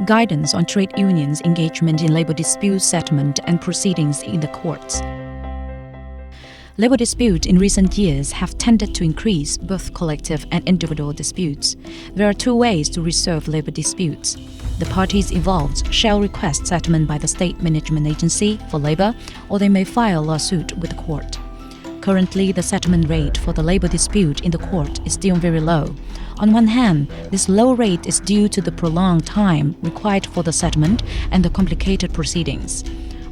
Guidance on trade unions' engagement in labor dispute settlement and proceedings in the courts. Labor disputes in recent years have tended to increase both collective and individual disputes. There are two ways to resolve labor disputes. The parties involved shall request settlement by the State Management Agency for Labor, or they may file a lawsuit with the court. Currently, the settlement rate for the labor dispute in the court is still very low. On one hand, this low rate is due to the prolonged time required for the settlement and the complicated proceedings.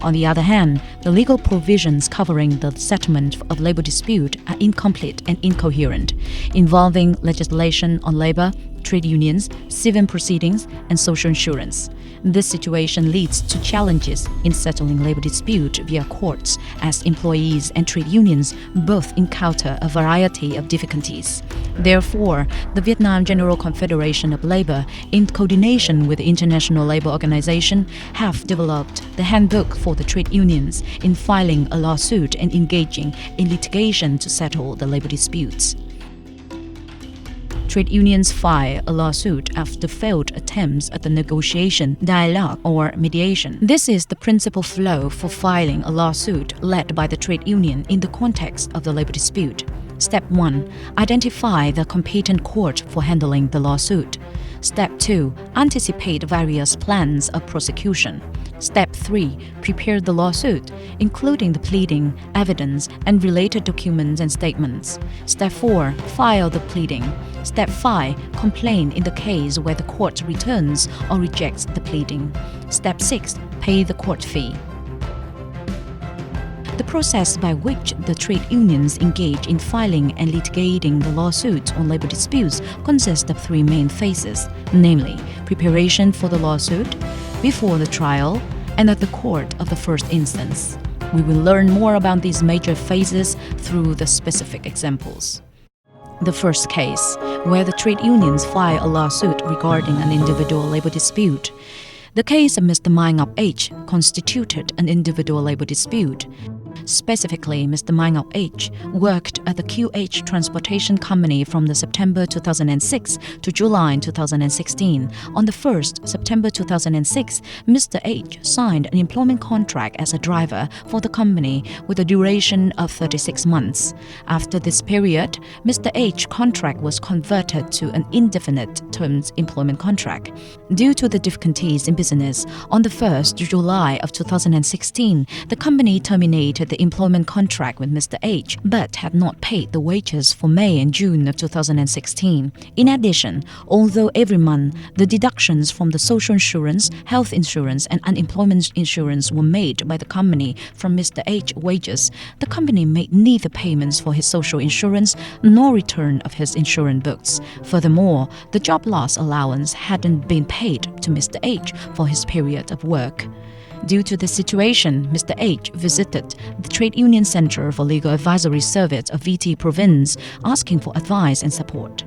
On the other hand, the legal provisions covering the settlement of labor dispute are incomplete and incoherent, involving legislation on labor, trade unions, civil proceedings, and social insurance. This situation leads to challenges in settling labor dispute via courts, as employees and trade unions both encounter a variety of difficulties. Therefore, the Vietnam General Confederation of Labor, in coordination with the International Labour Organization, have developed the handbook for the trade unions in filing a lawsuit and engaging in litigation to settle the labor disputes. Trade unions file a lawsuit after failed attempts at the negotiation, dialogue, or mediation. This is the principal flow for filing a lawsuit led by the trade union in the context of the labor dispute. Step 1. Identify the competent court for handling the lawsuit. Step 2. Anticipate various plans of prosecution. Step 3. Prepare the lawsuit, including the pleading, evidence, and related documents and statements. Step 4. File the pleading. Step 5. Complain in the case where the court returns or rejects the pleading. Step 6. Pay the court fee. The process by which the trade unions engage in filing and litigating the lawsuits on labor disputes consists of three main phases, namely preparation for the lawsuit, before the trial, and at the court of the first instance. We will learn more about these major phases through the specific examples. The first case, where the trade unions file a lawsuit regarding an individual labor dispute. The case of Mr. Mai H. constituted an individual labor dispute. Specifically, Mr. Mai H. worked at the QH Transportation Company from the September 2006 to July 2016. On the 1st September 2006, Mr. H. signed an employment contract as a driver for the company with a duration of 36 months. After this period, Mr. H.'s contract was converted to an indefinite terms employment contract. Due to the difficulties in business, on the 1st July of 2016, the company terminated the employment contract with Mr. H, but had not paid the wages for May and June of 2016. In addition, although every month the deductions from the social insurance, health insurance, and unemployment insurance were made by the company from Mr. H's wages, the company made neither payments for his social insurance nor return of his insurance books. Furthermore, the job loss allowance hadn't been paid to Mr. H for his period of work. Due to this situation, Mr. H visited the Trade Union Center for Legal Advisory Service of Viet Province, asking for advice and support.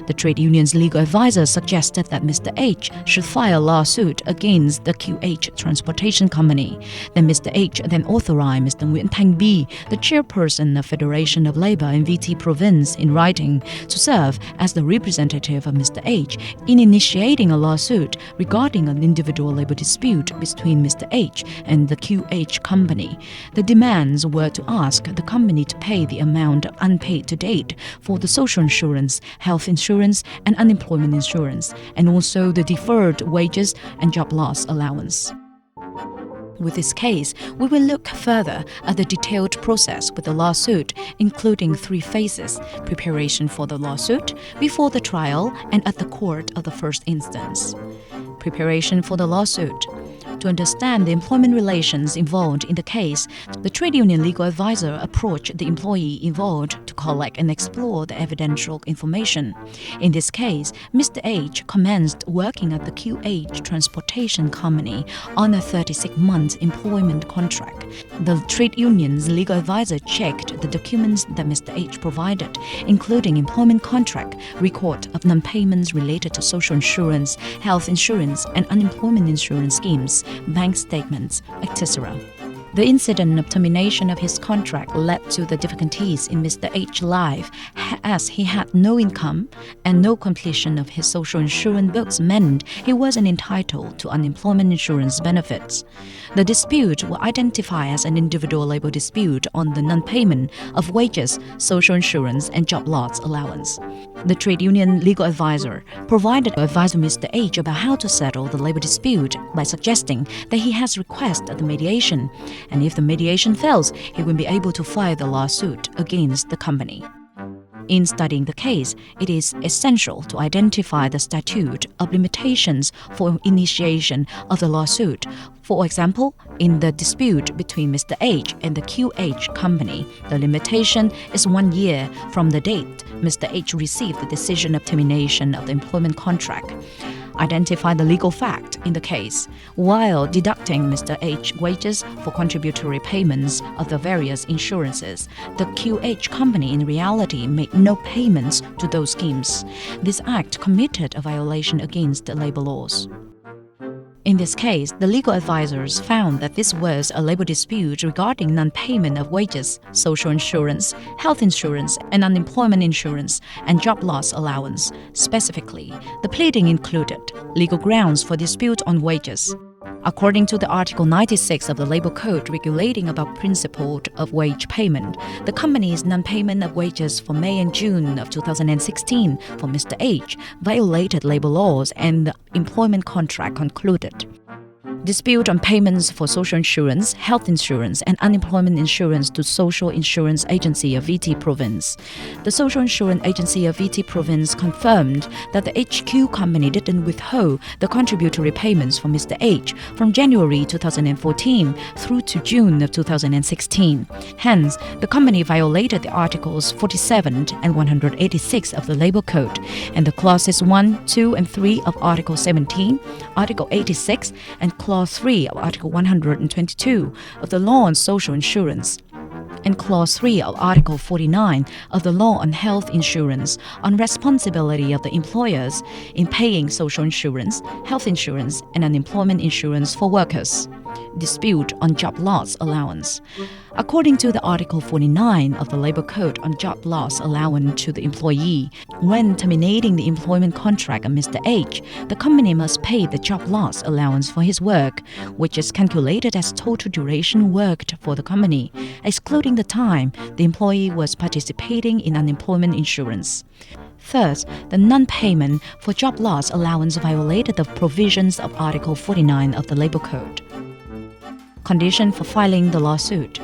The trade union's legal advisor suggested that Mr. H should file a lawsuit against the QH Transportation Company. Then Mr. H then authorized Mr. Nguyễn Thanh Bi, the chairperson of Federation of Labor in Viet Province, in writing, to serve as the representative of Mr. H in initiating a lawsuit regarding an individual labor dispute between Mr. H and the QH company. The demands were to ask the company to pay the amount unpaid to date for the social insurance, health insurance, and unemployment insurance, and also the deferred wages and job loss allowance. With this case, we will look further at the detailed process with the lawsuit, including three phases: preparation for the lawsuit, before the trial, and at the court of the first instance. Preparation for the lawsuit. To understand the employment relations involved in the case, the trade union legal advisor approached the employee involved to collect and explore the evidential information. In this case, Mr. H commenced working at the QH Transportation Company on a 36-month employment contract. The trade union's legal advisor checked the documents that Mr. H provided, including employment contract, record of non-payments related to social insurance, health insurance, and unemployment insurance schemes, bank statements, etc. The incident of termination of his contract led to the difficulties in Mr. H's life, as he had no income and no completion of his social insurance books meant he wasn't entitled to unemployment insurance benefits. The dispute was identified as an individual labor dispute on the non-payment of wages, social insurance, and job loss allowance. The trade union legal advisor provided advice to Mr. H about how to settle the labor dispute by suggesting that he has requested the mediation, and if the mediation fails, he will be able to file the lawsuit against the company. In studying the case, it is essential to identify the statute of limitations for initiation of the lawsuit. For example, in the dispute between Mr. H and the QH company, the limitation is 1 year from the date Mr. H received the decision of termination of the employment contract. Identify the legal fact in the case. While deducting Mr. H's wages for contributory payments of the various insurances, the QH company in reality made no payments to those schemes. This act committed a violation against the labor laws. In this case, the legal advisors found that this was a labor dispute regarding non-payment of wages, social insurance, health insurance, and unemployment insurance, and job loss allowance. Specifically, the pleading included legal grounds for dispute on wages. According to the Article 96 of the Labor Code regulating about principle of wage payment, the company's non-payment of wages for May and June of 2016 for Mr. H violated labor laws and the employment contract concluded. Dispute on payments for social insurance, health insurance, and unemployment insurance to Social Insurance Agency of Viet Province. The Social Insurance Agency of Viet Province confirmed that the HQ company didn't withhold the contributory payments for Mr. H from January 2014 through to June of 2016. Hence, the company violated the Articles 47 and 186 of the Labor Code and the Clauses 1, 2, and 3 of Article 17, Article 86, and Clause 3 of Article 122 of the Law on Social Insurance, and Clause 3 of Article 49 of the Law on Health Insurance on responsibility of the employers in paying social insurance, health insurance, and unemployment insurance for workers. Dispute on job loss allowance. According to the Article 49 of the Labor Code on job loss allowance to the employee, when terminating the employment contract of Mr. H, the company must pay the job loss allowance for his work, which is calculated as total duration worked for the company, excluding the time the employee was participating in unemployment insurance. Third, the non-payment for job loss allowance violated the provisions of Article 49 of the Labor Code. Condition for filing the lawsuit.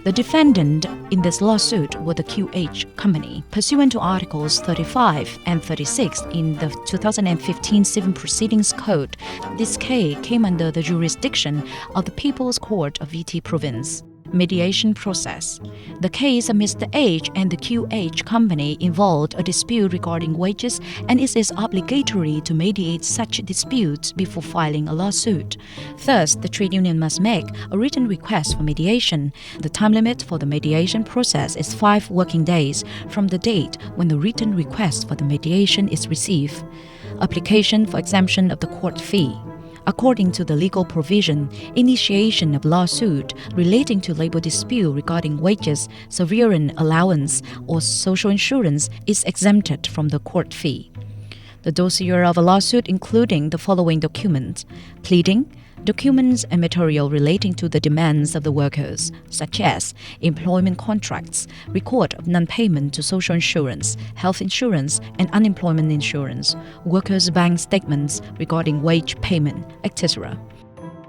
The defendant in this lawsuit was the QH company, pursuant to Articles 35 and 36 in the 2015 Civil Proceedings Code. This case came under the jurisdiction of the People's Court of Viet Province. Mediation process. The case of Mr. H and the QH company involved a dispute regarding wages, and it is obligatory to mediate such disputes before filing a lawsuit. Thus, the trade union must make a written request for mediation. The time limit for the mediation process is 5 working days from the date when the written request for the mediation is received. Application for exemption of the court fee. According to the legal provision, initiation of lawsuit relating to labor dispute regarding wages, severance allowance, or social insurance is exempted from the court fee. The dossier of a lawsuit including the following documents: pleading, documents and material relating to the demands of the workers, such as employment contracts, record of non-payment to social insurance, health insurance, and unemployment insurance, workers' bank statements regarding wage payment, etc.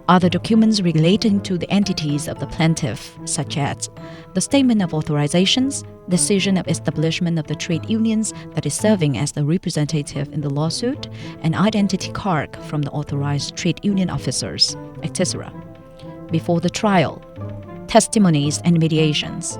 Other documents relating to the entities of the plaintiff, such as the statement of authorizations, decision of establishment of the trade unions that is serving as the representative in the lawsuit, an identity card from the authorized trade union officers, etc. Before the trial, testimonies and mediations.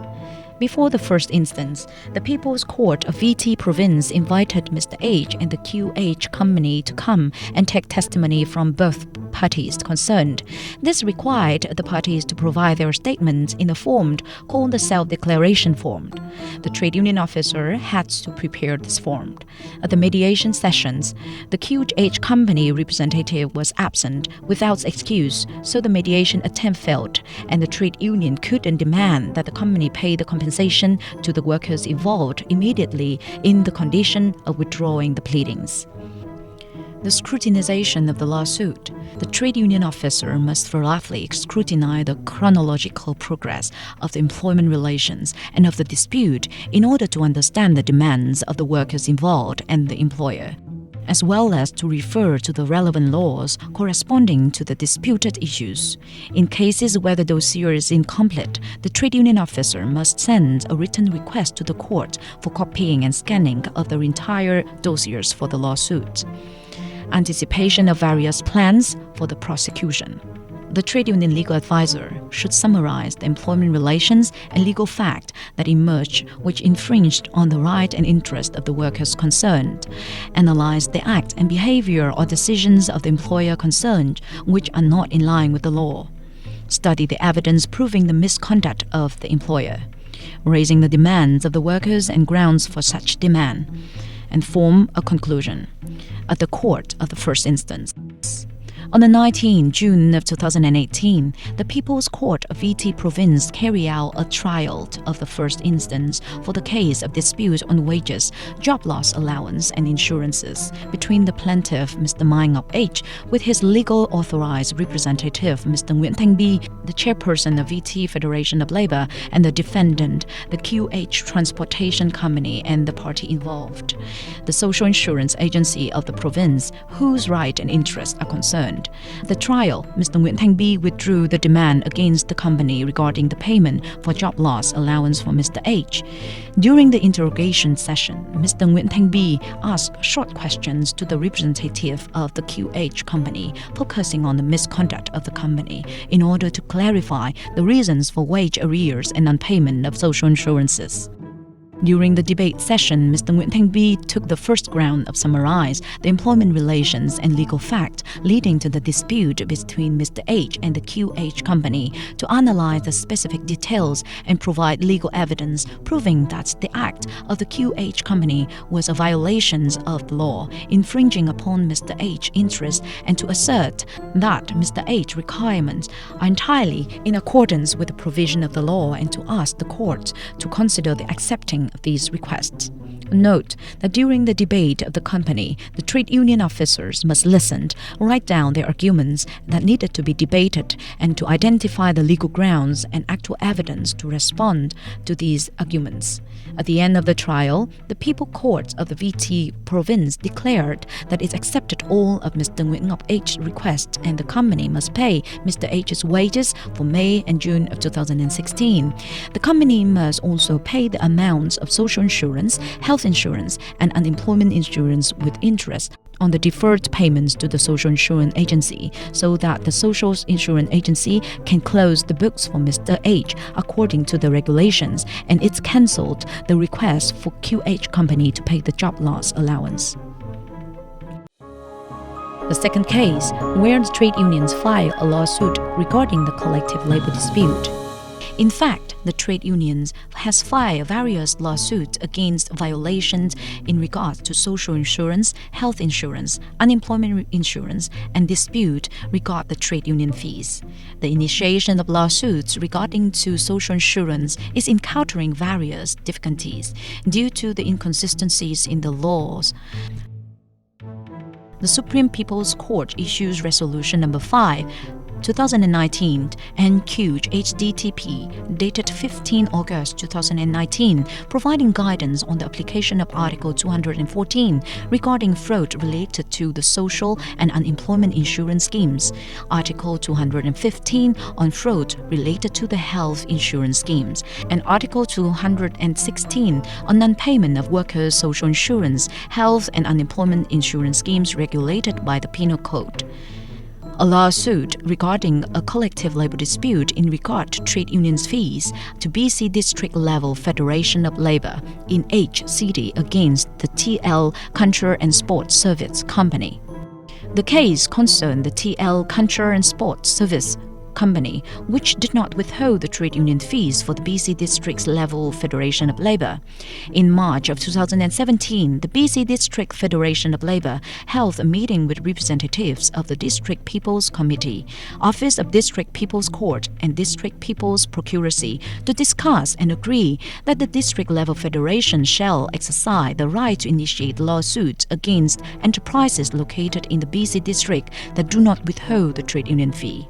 Before the first instance, the People's Court of Viet Province invited Mr. H and the QH company to come and take testimony from both parties concerned. This required the parties to provide their statements in a form called the self-declaration form. The trade union officer had to prepare this form. At the mediation sessions, the QH company representative was absent without excuse, so the mediation attempt failed, and the trade union couldn't demand that the company pay the compensation to the workers involved immediately in the condition of withdrawing the pleadings. The scrutinization of the lawsuit. The trade union officer must thoroughly scrutinize the chronological progress of the employment relations and of the dispute in order to understand the demands of the workers involved and the employer, as well as to refer to the relevant laws corresponding to the disputed issues. In cases where the dossier is incomplete, the trade union officer must send a written request to the court for copying and scanning of the entire dossiers for the lawsuit. Anticipation of various plans for the prosecution. The trade union legal advisor should summarize the employment relations and legal fact that emerged which infringed on the right and interest of the workers concerned, analyze the act and behavior or decisions of the employer concerned which are not in line with the law, study the evidence proving the misconduct of the employer, raising the demands of the workers and grounds for such demand, and form a conclusion at the court of the first instance. On the 19th June of 2018, the People's Court of Viet Province carried out a trial of the first instance for the case of dispute on wages, job loss allowance, and insurances between the plaintiff, Mr. Myngop H., with his legal authorized representative, Mr. Nguyễn Thanh Bi, the chairperson of Viet Federation of Labor, and the defendant, the QH Transportation Company, and the party involved, the social insurance agency of the province, whose right and interests are concerned. The trial, Mr. Nguyễn Thanh Bi withdrew the demand against the company regarding the payment for job loss allowance for Mr. H. During the interrogation session, Mr. Nguyễn Thanh Bi asked short questions to the representative of the QH company, focusing on the misconduct of the company in order to clarify the reasons for wage arrears and non-payment of social insurances. During the debate session, Mr. Nguyễn Thanh Bi took the first ground of summarize the employment relations and legal fact leading to the dispute between Mr. H and the QH company to analyze the specific details and provide legal evidence proving that the act of the QH company was a violation of the law, infringing upon Mr. H's interests, and to assert that Mr. H's requirements are entirely in accordance with the provision of the law, and to ask the court to consider the accepting of these requests. Note that during the debate of the company, the trade union officers must listen, write down their arguments that needed to be debated, and to identify the legal grounds and actual evidence to respond to these arguments. At the end of the trial, the People Court of the Viet Province declared that it accepted all of Mr. Myngop H's requests, and the company must pay Mr. H's wages for May and June of 2016. The company must also pay the amounts of social insurance, health insurance, and unemployment insurance with interest on the deferred payments to the social insurance agency, so that the social insurance agency can close the books for Mr. H according to the regulations, and it's cancelled the request for QH company to pay the job loss allowance. The second case, where the trade unions filed a lawsuit regarding the collective labor dispute. In fact, the trade unions has filed various lawsuits against violations in regards to social insurance, health insurance, unemployment insurance, and dispute regarding the trade union fees. The initiation of lawsuits regarding to social insurance is encountering various difficulties due to the inconsistencies in the laws. The Supreme People's Court issues Resolution Number 5, 2019 NQ HDTP dated 15 August 2019, providing guidance on the application of Article 214 regarding fraud related to the social and unemployment insurance schemes, Article 215 on fraud related to the health insurance schemes, and Article 216 on non-payment of workers' social insurance, health and unemployment insurance schemes regulated by the Penal Code. A lawsuit regarding a collective labor dispute in regard to trade unions' fees to BC District Level Federation of Labor in H City against the TL Culture and Sports Service Company. The case concerned the TL Culture and Sports Service Company, which did not withhold the trade union fees for the BC District's level Federation of Labour. In March of 2017, the BC District Federation of Labour held a meeting with representatives of the District People's Committee, Office of District People's Court, and District People's Procuracy to discuss and agree that the district-level federation shall exercise the right to initiate lawsuits against enterprises located in the BC District that do not withhold the trade union fee.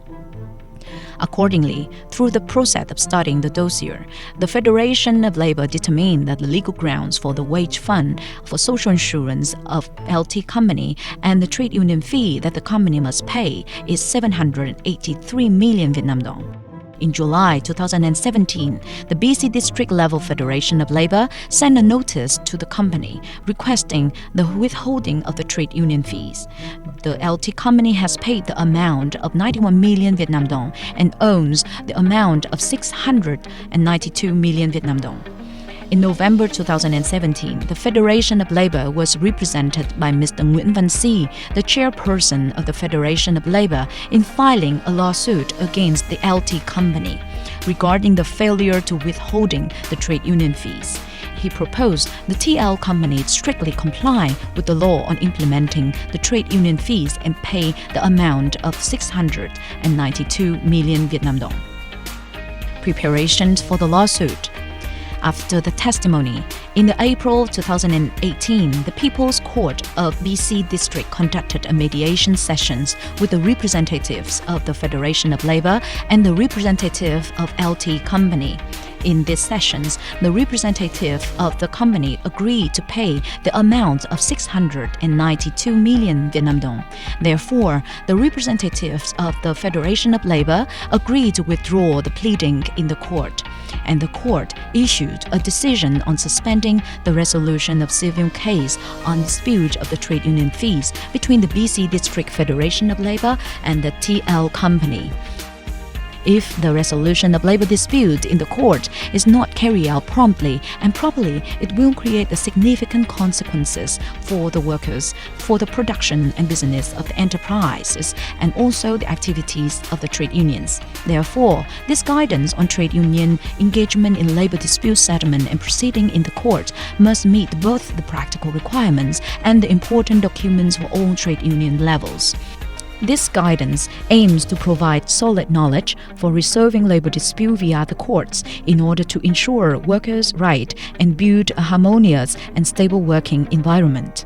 Accordingly, through the process of studying the dossier, the Federation of Labour determined that the legal grounds for the wage fund for social insurance of LT Company and the trade union fee that the company must pay is 783 million Vietnam dong. In July 2017, the BC District Level Federation of Labour sent a notice to the company requesting the withholding of the trade union fees. The LT company has paid the amount of 91 million Vietnam dong and owns the amount of 692 million Vietnam dong. In November 2017, the Federation of Labour was represented by Mr. Nguyễn Văn Si, the chairperson of the Federation of Labour, in filing a lawsuit against the LT company regarding the failure to withholding the trade union fees. He proposed the TL company strictly comply with the law on implementing the trade union fees and pay the amount of 692 million Vietnam dong. Preparations for the lawsuit. After the testimony, in April 2018, the People's Court of BC District conducted a mediation sessions with the representatives of the Federation of Labour and the representative of LT Company. In these sessions, the representative of the company agreed to pay the amount of 692 million Vietnam dong. Therefore, the representatives of the Federation of Labour agreed to withdraw the pleading in the court, and the court issued a decision on suspending the resolution of civil case on dispute of the trade union fees between the BC District Federation of Labour and the TL Company. If the resolution of labor dispute in the court is not carried out promptly and properly, it will create the significant consequences for the workers, for the production and business of the enterprises, and also the activities of the trade unions. Therefore, this guidance on trade union engagement in labor dispute settlement and proceeding in the court must meet both the practical requirements and the important documents for all trade union levels. This guidance aims to provide solid knowledge for resolving labor dispute via the courts in order to ensure workers' rights and build a harmonious and stable working environment.